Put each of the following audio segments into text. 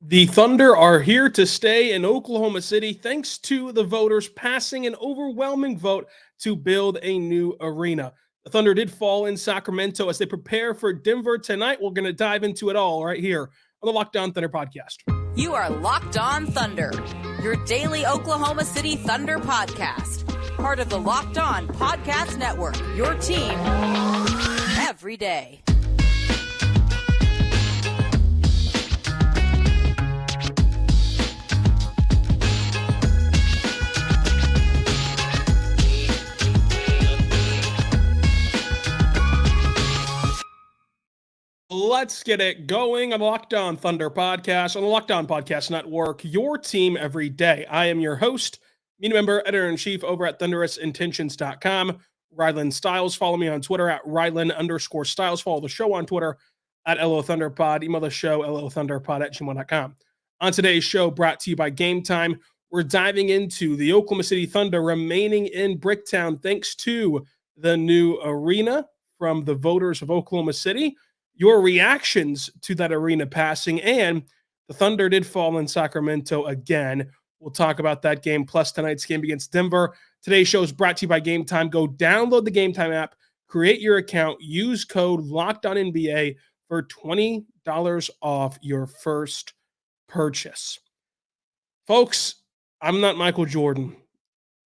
The Thunder are here to stay in Oklahoma City thanks to the voters passing an overwhelming vote to build a new arena. The Thunder did fall in Sacramento as they prepare for Denver tonight. We're going to dive into it all right here on the Locked On Thunder podcast. You are Locked On Thunder, your daily Oklahoma City Thunder podcast. Part of the Locked On Podcast Network, your team every day. Let's get it going on the Locked On Thunder podcast on the Locked On Podcast Network, your team every day. I am your host, media member, editor-in-chief over at thunderousintentions.com, Rylan Stiles. Follow me on Twitter at Rylan_Stiles. Follow the show on Twitter at LOThunderPod. Email the show, LOThunderPod@gmail.com. On today's show, brought to you by Game Time, we're diving into the Oklahoma City Thunder remaining in Bricktown thanks to the new arena from the voters of Oklahoma City, your reactions to that arena passing, and the Thunder did fall in Sacramento again. We'll talk about that game, plus tonight's game against Denver. Today's show is brought to you by Game Time. Go download the Game Time app, create your account, use code LOCKEDONNBA for $20 off your first purchase. Folks, I'm not Michael Jordan.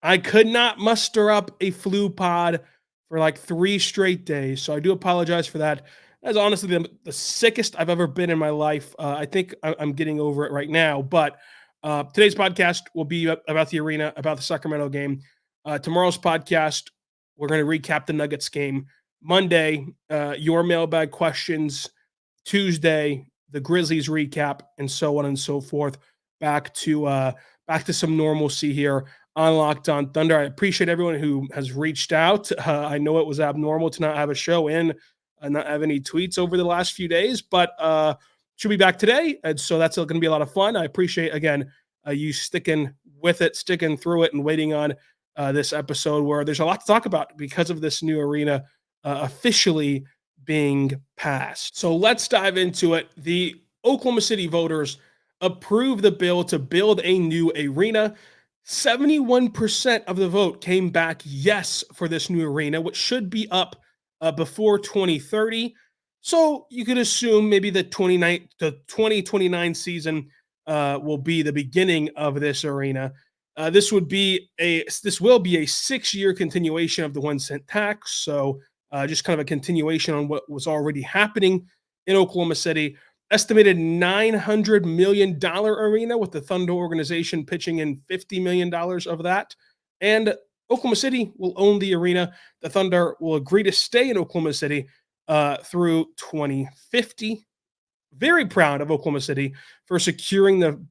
I could not muster up a flu pod for like 3 straight days, so I do apologize for that. That's honestly the sickest I've ever been in my life. I think I'm getting over it right now. But today's podcast will be about the arena, about the Sacramento game. Tomorrow's podcast, we're going to recap the Nuggets game. Monday, your mailbag questions. Tuesday, the Grizzlies recap, and so on and so forth. Back to some normalcy here on Locked On Thunder. I appreciate everyone who has reached out. I know it was abnormal to not have a show in. Not have any tweets over the last few days, but should be back today. And so that's going to be a lot of fun. I appreciate, again, you sticking with it, sticking through it, and waiting on this episode where there's a lot to talk about because of this new arena officially being passed. So let's dive into it. The Oklahoma City voters approved the bill to build a new arena. 71% of the vote came back yes for this new arena, which should be up before 2030. So you could assume maybe the 2029 season will be the beginning of this arena. This will be a 6-year continuation of the 1-cent tax. So just kind of a continuation on what was already happening in Oklahoma City. Estimated $900 million arena, with the Thunder organization pitching in $50 million of that. And Oklahoma City will own the arena. The Thunder will agree to stay in Oklahoma City through 2050. Very proud of Oklahoma City for securing the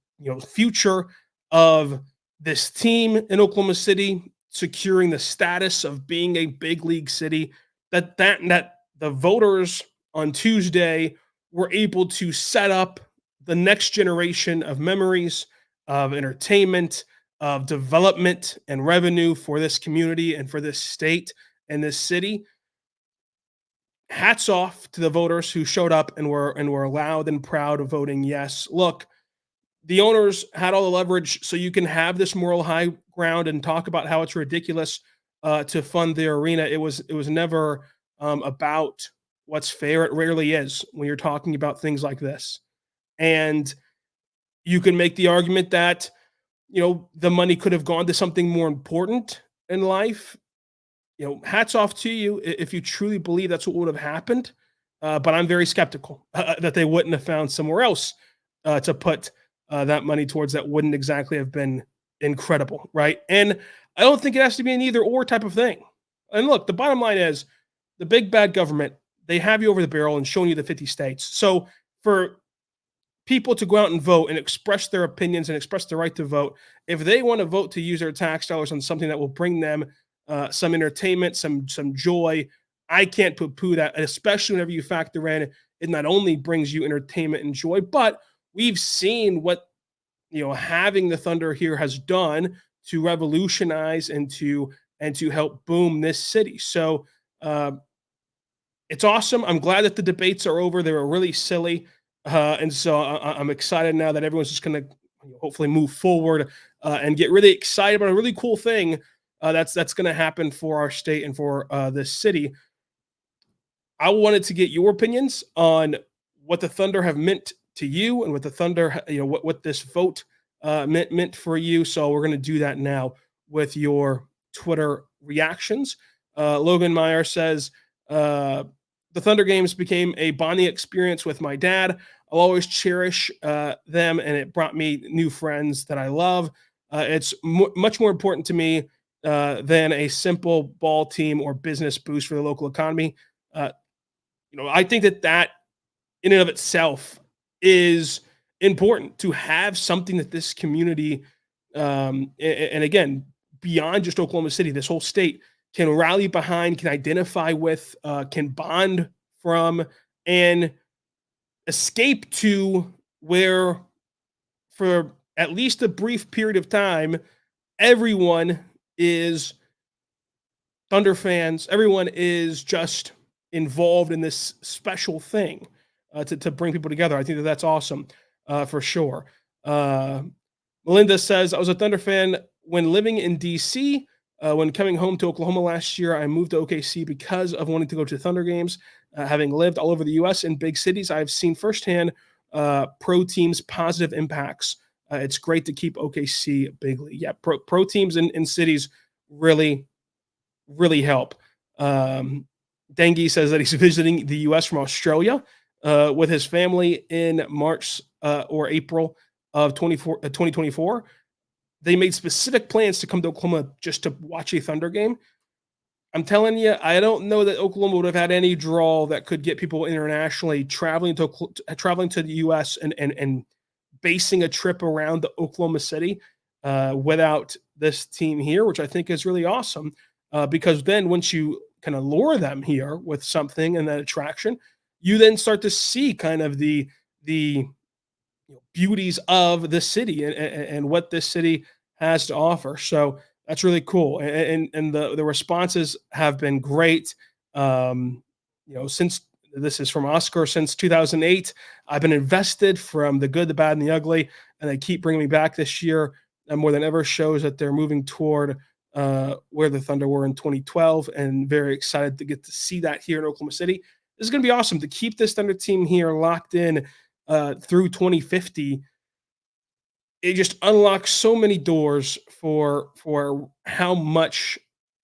future of this team in Oklahoma City, securing the status of being a big league city. That the voters on Tuesday were able to set up the next generation of memories, of entertainment, of development and revenue for this community and for this state and this city. Hats off to the voters who showed up and were loud and proud of voting yes. Look, the owners had all the leverage, so you can have this moral high ground and talk about how it's ridiculous to fund the arena. It was never about what's fair. It rarely is when you're talking about things like this. And you can make the argument that the money could have gone to something more important in life. Hats off to you if you truly believe that's what would have happened. But I'm very skeptical that they wouldn't have found somewhere else to put that money towards. That wouldn't exactly have been incredible, right? And I don't think it has to be an either or type of thing. And look, the bottom line is the big bad government, they have you over the barrel and showing you the 50 states. So for people to go out and vote and express their opinions and express the right to vote, if they want to vote to use their tax dollars on something that will bring them some entertainment, some joy, I can't poo-poo that, especially whenever you factor in it not only brings you entertainment and joy, but we've seen what having the Thunder here has done to revolutionize and to help boom this city. So it's awesome. I'm glad that the debates are over. They were really silly. And so I'm excited now that everyone's just going to hopefully move forward and get really excited about a really cool thing that's going to happen for our state and for this city. I wanted to get your opinions on what the Thunder have meant to you and what the Thunder, what this vote meant for you. So we're going to do that now with your Twitter reactions. Logan Meyer says, the Thunder games became a bonding experience with my dad. I'll always cherish them, and it brought me new friends that I love. It's much more important to me than a simple ball team or business boost for the local economy. I think that in and of itself is important to have something that this community, and again, beyond just Oklahoma City, this whole state can rally behind, can identify with, can bond from, and escape to where, for at least a brief period of time, everyone is Thunder fans. Everyone is just involved in this special thing to bring people together. I think that's awesome for sure. Melinda says, I was a Thunder fan when living in D.C. When coming home to Oklahoma last year, I moved to OKC because of wanting to go to Thunder games. Having lived all over the U.S. in big cities, I've seen firsthand pro teams' positive impacts. It's great to keep OKC bigly. Yeah, pro teams in cities really, really help. Dengi says that he's visiting the U.S. from Australia with his family in March or April of 2024. They made specific plans to come to Oklahoma just to watch a Thunder game. I'm telling you, I don't know that Oklahoma would have had any draw that could get people internationally traveling to the U.S. and basing a trip around the Oklahoma City without this team here, which I think is really awesome. Because then once you kind of lure them here with something and that attraction, you then start to see kind of the beauties of the city and what this city has to offer. So that's really cool. And the responses have been great. Since this is from Oscar, since 2008, I've been invested from the good, the bad, and the ugly, and they keep bringing me back this year. And more than ever shows that they're moving toward where the Thunder were in 2012, and very excited to get to see that here in Oklahoma City. This is going to be awesome to keep this Thunder team here locked in through 2050. It just unlocks so many doors for how much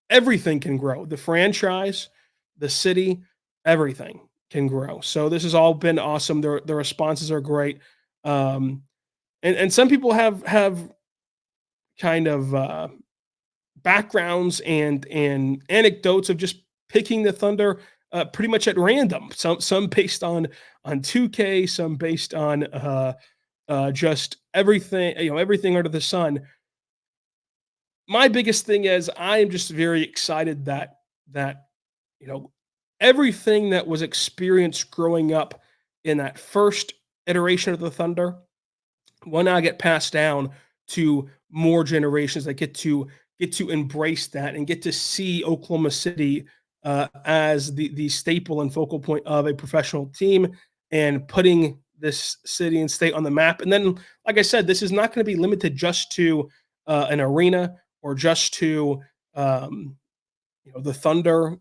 everything can grow. The franchise, the city, everything can grow. So this has all been awesome. The responses are great. And some people have kind of backgrounds and anecdotes of just picking the Thunder pretty much at random. Some based on 2K, some based on just everything, everything under the sun. My biggest thing is I am just very excited that everything that was experienced growing up in that first iteration of the Thunder will now get passed down to more generations that get to embrace that and get to see Oklahoma City as the staple and focal point of a professional team and putting this city and state on the map. And then, like I said, this is not going to be limited just to an arena or just to the Thunder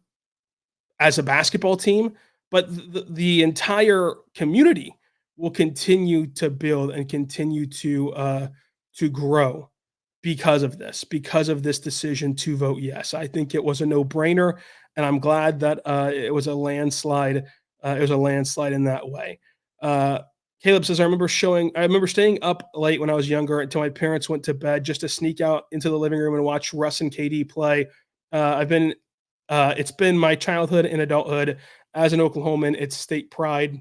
as a basketball team, but the entire community will continue to build and continue to grow because of this decision to vote yes. I think it was a no-brainer, and I'm glad that it was a landslide. It was a landslide in that way. Caleb says, I remember staying up late when I was younger until my parents went to bed just to sneak out into the living room and watch Russ and KD play. It's been my childhood and adulthood. As an Oklahoman, it's state pride.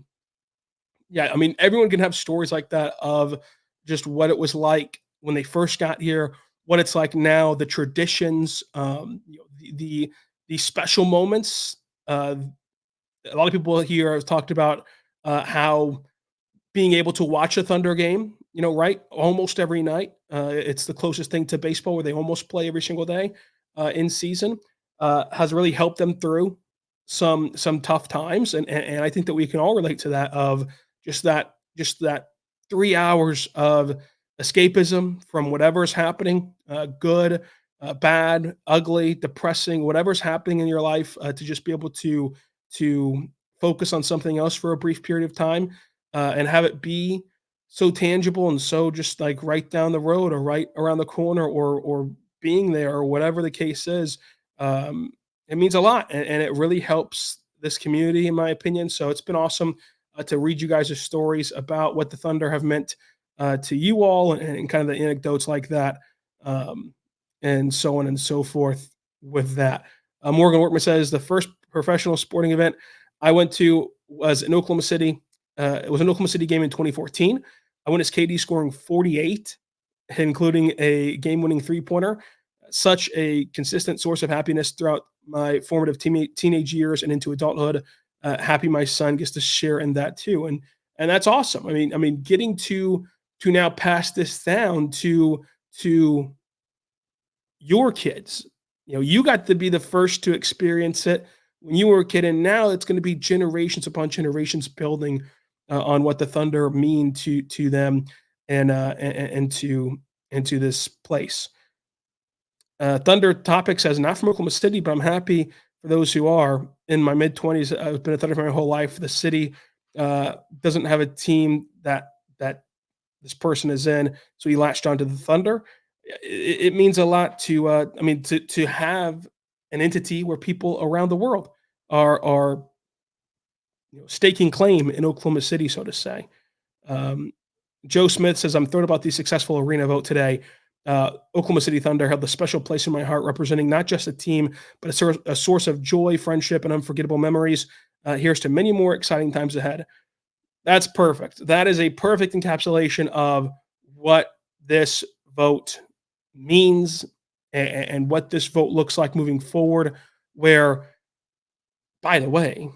Yeah, I mean, everyone can have stories like that of just what it was like when they first got here, what it's like now, the traditions, the special moments. A lot of people here have talked about how being able to watch a Thunder game, right, almost every night. It's the closest thing to baseball where they almost play every single day in season. Has really helped them through some tough times, and I think that we can all relate to that, of just that just that 3 hours of escapism from whatever's happening, good, bad, ugly, depressing, whatever's happening in your life, to just be able to focus on something else for a brief period of time, and have it be so tangible and so just like right down the road or right around the corner or being there or whatever the case is. Um, it means a lot, and it really helps this community, in my opinion. So it's been awesome to read you guys' stories about what the Thunder have meant to you all, and kind of the anecdotes like that, um, and so on and so forth with that. Morgan Workman says the first professional sporting event I went to was in Oklahoma City. It was an Oklahoma City game in 2014. I witnessed KD scoring 48, including a game-winning three-pointer. Such a consistent source of happiness throughout my formative teenage years and into adulthood. Happy my son gets to share in that too, and that's awesome. I mean, getting to now pass this down to your kids. You know, you got to be the first to experience it when you were a kid, and now it's going to be generations upon generations building on what the Thunder mean to them and to this place. Thunder Topic says, not from Oklahoma City, but I'm happy for those who are. In my mid 20s, I've been a Thunder fan my whole life. The city doesn't have a team that this person is in, so he latched onto the Thunder. It means a lot to to have an entity where people around the world are staking claim in Oklahoma City, so to say. Um, Joe Smith says, I'm thrilled about the successful arena vote today. Oklahoma City Thunder held a special place in my heart, representing not just a team, but a source of joy, friendship, and unforgettable memories. Here's to many more exciting times ahead. That's perfect. That is a perfect encapsulation of what this vote means and what this vote looks like moving forward. Where, by the way,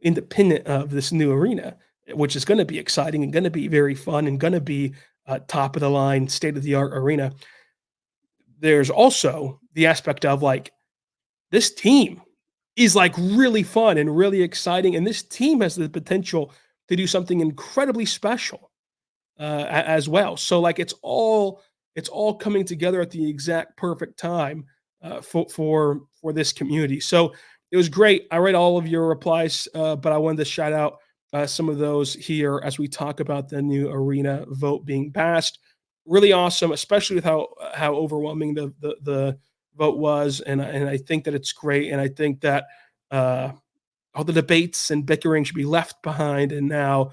independent of this new arena, which is going to be exciting and going to be very fun and going to be top of the line, state of the art arena, there's also the aspect of like this team is like really fun and really exciting, and this team has the potential to do something incredibly special as well. So like it's all coming together at the exact perfect time for this community. So it was great. I read all of your replies, but I wanted to shout out some of those here as we talk about the new arena vote being passed. Really awesome, especially with how overwhelming the vote was, and I think that it's great, and I think that all the debates and bickering should be left behind, and now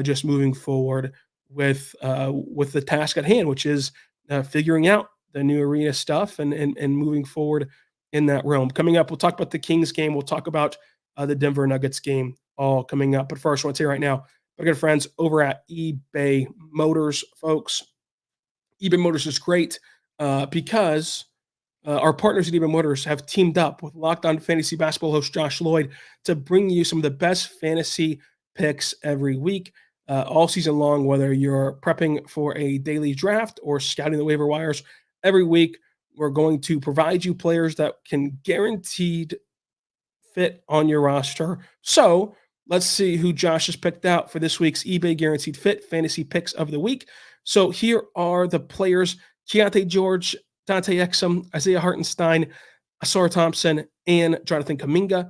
just moving forward with the task at hand, which is figuring out the new arena stuff and moving forward in that realm. Coming up, we'll talk about the Kings game. We'll talk about the Denver Nuggets game, all coming up. But first, I want to say right now, my good friends over at eBay Motors, folks. eBay Motors is great because our partners at eBay Motors have teamed up with Locked On Fantasy Basketball host Josh Lloyd to bring you some of the best fantasy picks every week, all season long, whether you're prepping for a daily draft or scouting the waiver wires. Every week, we're going to provide you players that can guaranteed fit on your roster. So let's see who Josh has picked out for this week's eBay Guaranteed Fit Fantasy Picks of the Week. So here are the players: Keontae George, Dante Exum, Isaiah Hartenstein, Asar Thompson, and Jonathan Kuminga.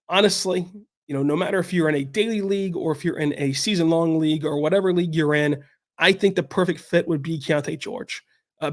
Honestly, no matter if you're in a daily league or if you're in a season-long league or whatever league you're in, I think the perfect fit would be Keontae George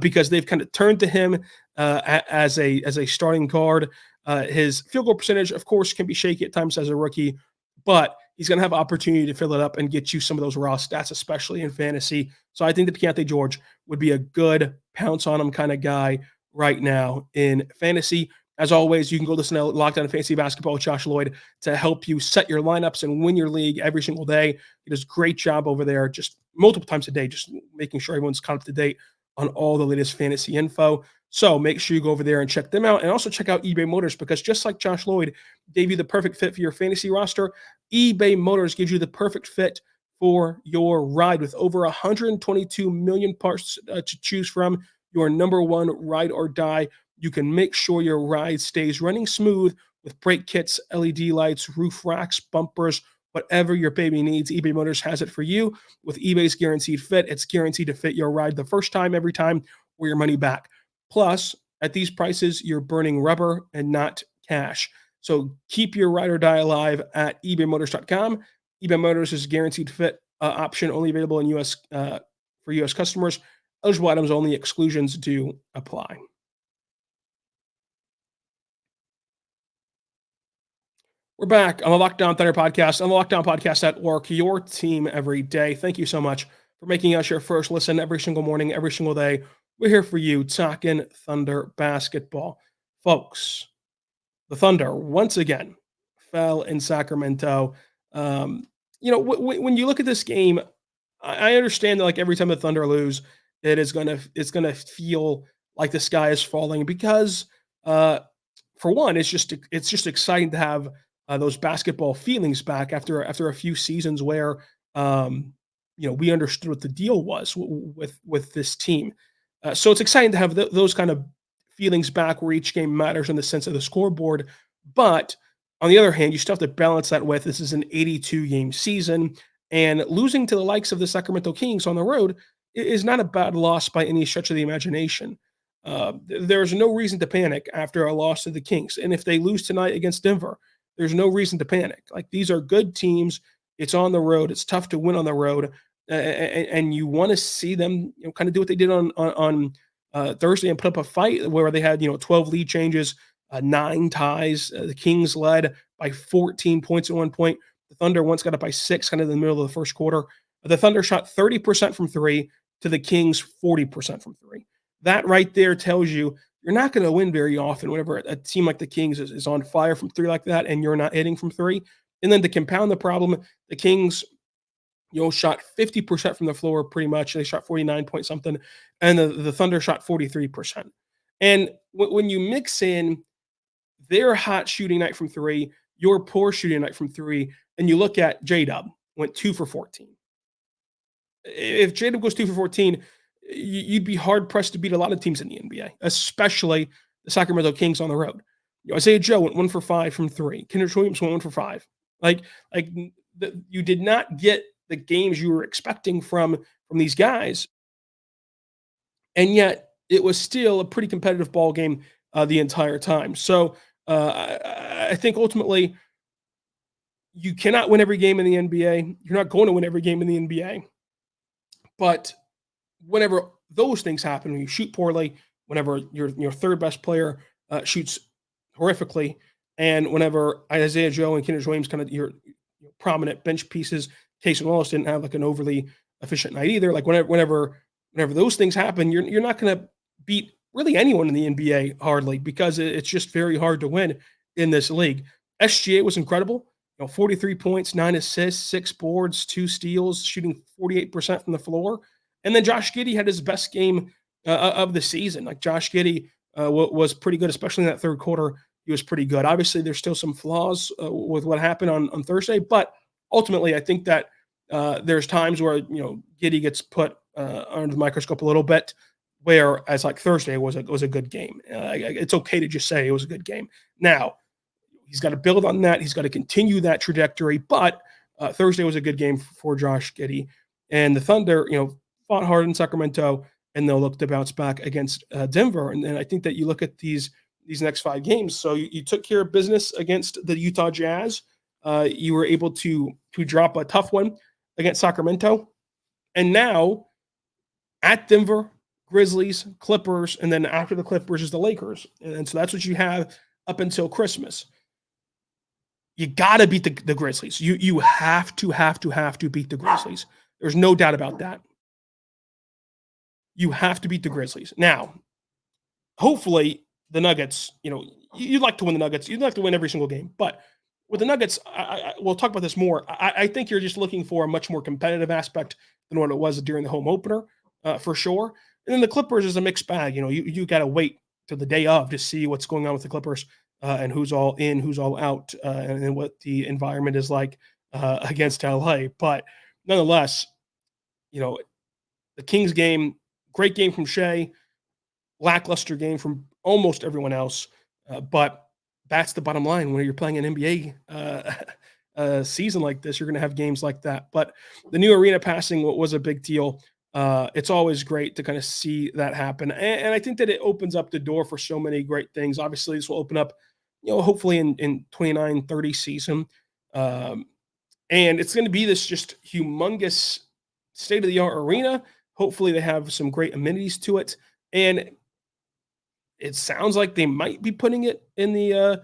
because they've kind of turned to him as a starting guard. His field goal percentage, of course, can be shaky at times as a rookie, but he's going to have opportunity to fill it up and get you some of those raw stats, especially in fantasy. So I think that Keontae George would be a good pounce on him kind of guy right now in fantasy. As always, you can go listen to Locked On Fantasy Basketball with Josh Lloyd to help you set your lineups and win your league every single day. He does a great job over there, just multiple times a day, just making sure everyone's caught up to date on all the latest fantasy info. So make sure you go over there and check them out, and also check out eBay Motors, because just like Josh Lloyd gave you the perfect fit for your fantasy roster, eBay Motors gives you the perfect fit for your ride with over 122 million parts to choose from. Your number one ride or die. You can make sure your ride stays running smooth with brake kits, LED lights, roof racks, bumpers, Whatever your baby needs, eBay Motors has it for you. With eBay's guaranteed fit, it's guaranteed to fit your ride the first time, every time, or your money back. Plus, at these prices, you're burning rubber and not cash. So keep your ride or die alive at ebaymotors.com. eBay Motors is guaranteed fit option only available in U.S. For U.S. customers. Eligible items only. Exclusions do apply. We're back on the Locked On Thunder podcast, on the Locked On Podcast Network, your team every day. Thank you so much for making us your first listen every single morning, every single day. We're here for you talking Thunder basketball. Folks, the Thunder once again fell in Sacramento. When you look at this game, I understand that like every time the Thunder lose, it's gonna feel like the sky is falling because for one, it's just exciting to have those basketball feelings back after a few seasons where we understood what the deal was with this team. So it's exciting to have those kind of feelings back where each game matters in the sense of the scoreboard. But on the other hand, you still have to balance that with this is an 82 game season, and losing to the likes of the Sacramento Kings on the road is not a bad loss by any stretch of the imagination. There's no reason to panic after a loss to the Kings. And if they lose tonight against Denver, there's no reason to panic. Like these are good teams. It's on the road. It's tough to win on the road. And you want to see them kind of do what they did on Thursday and put up a fight where they had 12 lead changes, 9 ties. The Kings led by 14 points at one point. The Thunder once got up by 6 kind of in the middle of the first quarter. The Thunder shot 30% from 3 to the Kings 40% from 3. That right there tells you you're not going to win very often whenever a team like the Kings is on fire from 3 like that and you're not hitting from 3. And then to compound the problem, the Kings shot 50% from the floor pretty much. They shot 49 point something, and the Thunder shot 43%. And when you mix in their hot shooting night from 3, your poor shooting night from 3, and you look at J-Dub, went 2 for 14. If J-Dub goes 2 for 14, you'd be hard pressed to beat a lot of teams in the NBA, especially the Sacramento Kings on the road. Isaiah Joe went 1 for 5 from 3. Kendrick Williams went 1 for 5. You did not get the games you were expecting from these guys, and yet it was still a pretty competitive ball game the entire time. So I think ultimately you cannot win every game in the NBA. You're not going to win every game in the NBA, but whenever those things happen, when you shoot poorly, whenever your third best player shoots horrifically, and whenever Isaiah Joe and Kendrick Williams kind of your prominent bench pieces, Casey Wallace didn't have like an overly efficient night either. Like whenever those things happen, you're not going to beat really anyone in the NBA hardly because it's just very hard to win in this league. SGA was incredible. 43 points, 9 assists, 6 boards, 2 steals, shooting 48% from the floor. And then Josh Giddey had his best game of the season. Like Josh Giddey was pretty good, especially in that third quarter. He was pretty good. Obviously, there's still some flaws with what happened on Thursday, but ultimately, I think that there's times where Giddey gets put under the microscope a little bit, whereas like Thursday was a good game. It's okay to just say it was a good game. Now he's got to build on that. He's got to continue that trajectory. But Thursday was a good game for Josh Giddey, and the Thunder, fought hard in Sacramento, and they'll look to bounce back against Denver. And then I think that you look at these next 5 games. So you took care of business against the Utah Jazz. You were able to drop a tough one against Sacramento, and now at Denver, Grizzlies, Clippers, and then after the Clippers is the Lakers. And so that's what you have up until Christmas. You got to beat the Grizzlies. You have to beat the Grizzlies. There's no doubt about that. You have to beat the Grizzlies. Now, hopefully the Nuggets, you'd like to win the Nuggets. You'd like to win every single game. But with the Nuggets, we'll talk about this more. I think you're just looking for a much more competitive aspect than what it was during the home opener, for sure. And then the Clippers is a mixed bag. You got to wait till the day of to see what's going on with the Clippers and who's all in, who's all out, and what the environment is like against LA. But nonetheless, the Kings game, great game from Shai, lackluster game from almost everyone else. But that's the bottom line when you're playing an NBA season like this, you're going to have games like that. But the new arena passing was a big deal. It's always great to kind of see that happen. And I think that it opens up the door for so many great things. Obviously, this will open up, hopefully in 29-30 season. Um, and it's going to be this just humongous state of the art arena. Hopefully, they have some great amenities to it. And it sounds like they might be putting it in the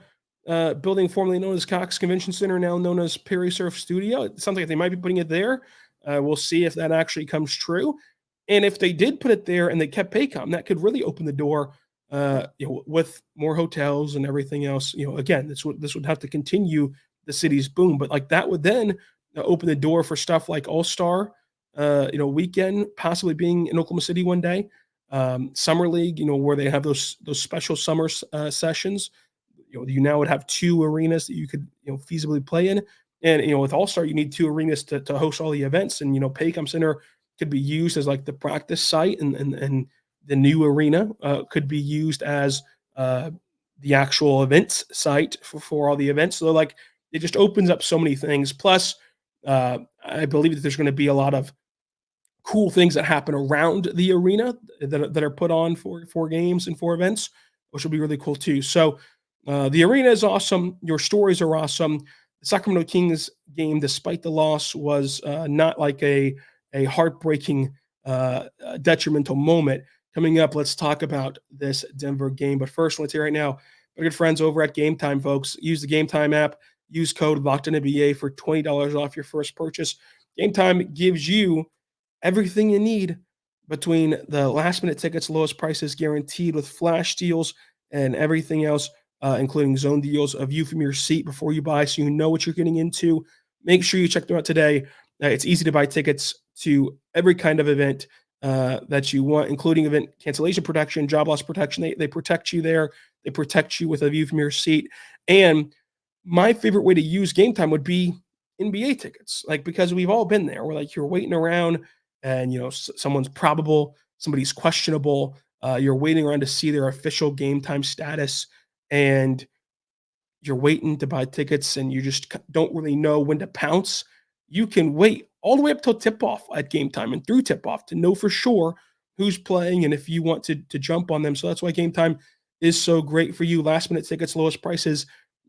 building formerly known as Cox Convention Center, now known as Perry Surf Studio. It sounds like they might be putting it there. We'll see if that actually comes true. And if they did put it there and they kept Paycom, that could really open the door with more hotels and everything else. Again, this would have to continue the city's boom, but like that would then open the door for stuff like All-Star, weekend possibly being in Oklahoma City one day. Summer League, where they have those special summer sessions. You now would have two arenas that you could feasibly play in, and with All Star, you need two arenas to host all the events. And Paycom Center could be used as like the practice site, and the new arena could be used as the actual events site for all the events. So like it just opens up so many things. Plus, I believe that there's going to be a lot of cool things that happen around the arena that are put on for games and for events, which will be really cool too. So the arena is awesome. Your stories are awesome. The Sacramento Kings game, despite the loss, was not like a heartbreaking, detrimental moment. Coming up, let's talk about this Denver game. But first, let's hear right now, our good friends over at Game Time, folks. Use the Game Time app. Use code LOCKEDONNBA for $20 off your first purchase. Game Time gives you everything you need between the last-minute tickets, lowest prices guaranteed with flash deals and everything else, including zone deals, a view from your seat before you buy so you know what you're getting into. Make sure you check them out today. It's easy to buy tickets to every kind of event that you want, including event cancellation protection, job loss protection. They protect you there. They protect you with a view from your seat. And my favorite way to use Game Time would be NBA tickets, because we've all been there. We're like, you're waiting around and, someone's probable, somebody's questionable. You're waiting around to see their official Game Time status, and you're waiting to buy tickets and you just don't really know when to pounce. You can wait all the way up till tip-off at Game Time and through tip-off to know for sure who's playing and if you want to jump on them. So that's why Game Time is so great for you. Last-minute tickets, lowest prices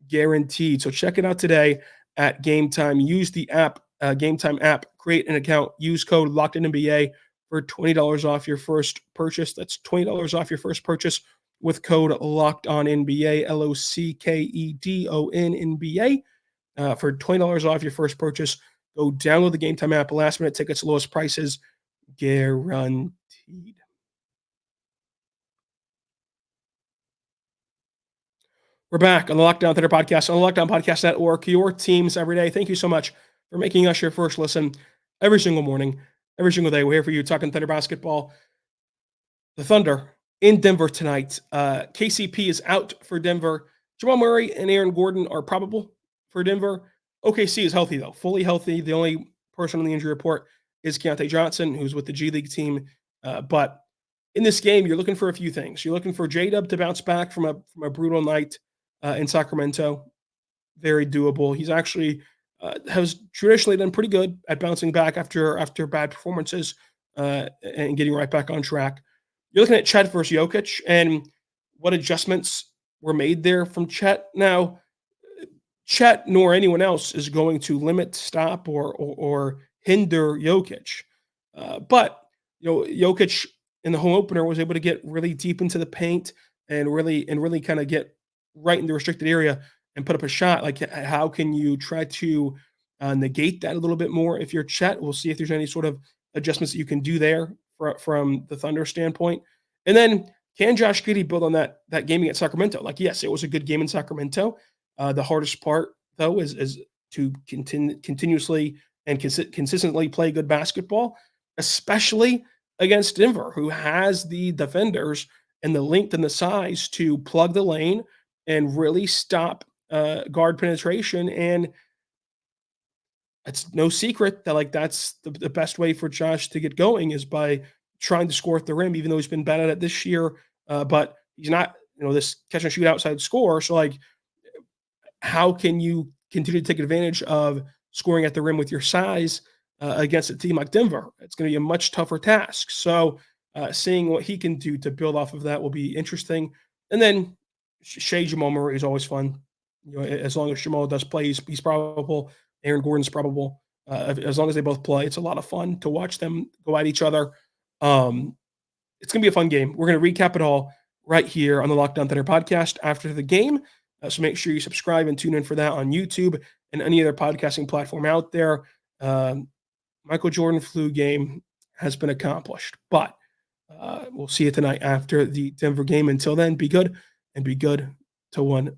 guaranteed. So check it out today at Game Time. Use the app, Game Time app, create an account, use code LOCKEDONNBA for $20 off your first purchase. That's $20 off your first purchase with code LOCKEDONNBA, LOCKEDONNBA, for $20 off your first purchase. Go download the Game Time app. Last-minute tickets, lowest prices guaranteed. We're back on the Lockdown Thunder podcast, on the Lockdown Podcast Network, your teams every day. Thank you so much for making us your first listen every single morning, every single day. We're here for you talking Thunder basketball. The Thunder in Denver tonight. KCP is out for Denver. Jamal Murray and Aaron Gordon are probable for Denver. OKC is healthy, though, fully healthy. The only person on the injury report is Keontae Johnson, who's with the G League team. But in this game, you're looking for a few things. You're looking for J-Dub to bounce back from a brutal night in Sacramento. Very doable. He's actually has traditionally done pretty good at bouncing back after bad performances and getting right back on track. You're looking at Chet versus Jokic and what adjustments were made there from Chet. Now, Chet nor anyone else is going to limit, stop, or hinder Jokic. But Jokic in the home opener was able to get really deep into the paint and really kind of get right in the restricted area and put up a shot. Like, how can you try to negate that a little bit more if you're Chet? We'll see if there's any sort of adjustments that you can do there from the Thunder standpoint. And then can Josh Giddey build on that game against Sacramento? Like, yes, it was a good game in Sacramento. The hardest part, though, is to continuously and consistently play good basketball, especially against Denver, who has the defenders and the length and the size to plug the lane and really stop guard penetration. And it's no secret that that's the best way for Josh to get going is by trying to score at the rim, even though he's been bad at it this year. But he's not, this catch and shoot outside scorer. So how can you continue to take advantage of scoring at the rim with your size against a team like Denver. It's going to be a much tougher task. So seeing what he can do to build off of that will be interesting. And then Shai Jamal Murray is always fun. As long as Jamal does play, he's probable. Aaron Gordon's probable. As long as they both play, it's a lot of fun to watch them go at each other. It's going to be a fun game. We're going to recap it all right here on the Locked On Thunder podcast after the game. So make sure you subscribe and tune in for that on YouTube and any other podcasting platform out there. Michael Jordan flu game has been accomplished, but we'll see you tonight after the Denver game. Until then, be good and be good to one another.